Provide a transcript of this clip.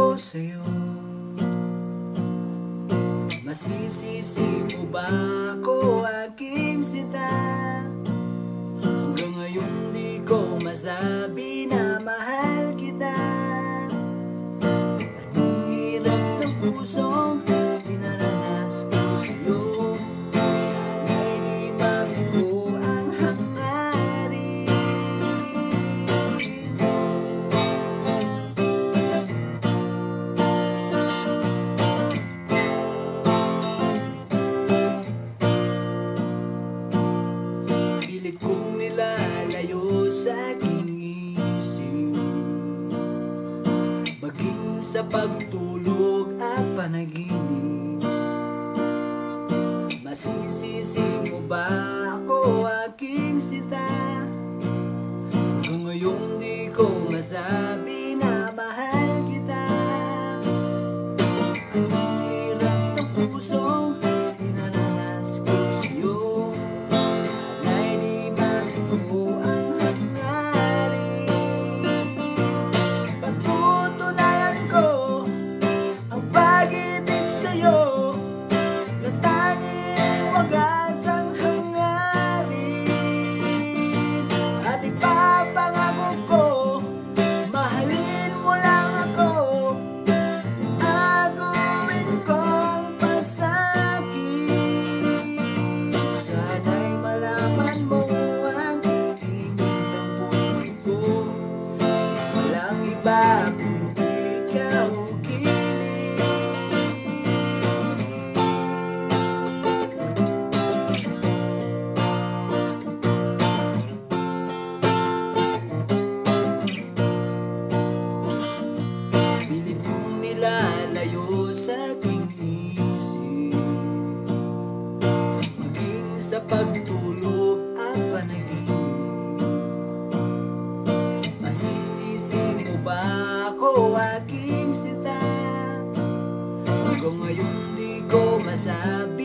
ko sa'yo. Masisisi mo ba ako, aking sinta? Hanggang ngayon di ko masabi na mahal kita. Anong hirap ng pusong dinaranas ko sa'yo? Sana'y di mabigo ang hangarin. Pilit kong nilalayo sa aking isip, maging sa pagtulog at panaginip. Masisisi mo ba ako, aking sinta? Hanggang ngayon di ko masabi na mahal kita. Anong hirap ng pusong dinaranas ko sa'yo? Sana'y di mabigo ang hangarin. Patutunayan ko ang pag-ibig sa'yo na tanging wagas ang hangarin. At ipapangako ko, mahalin mo lang ako, agawin kong pasakit. Sana'y malaman mo ang tingin ng puso ko, walang iba kundi ikaw, kilig. Pilit kong nilalayo sa aking isip, maging sa pagtulog at panaginip. Masisisi mo ba ako, aking sinta? Hanggang ngayon di ko masabi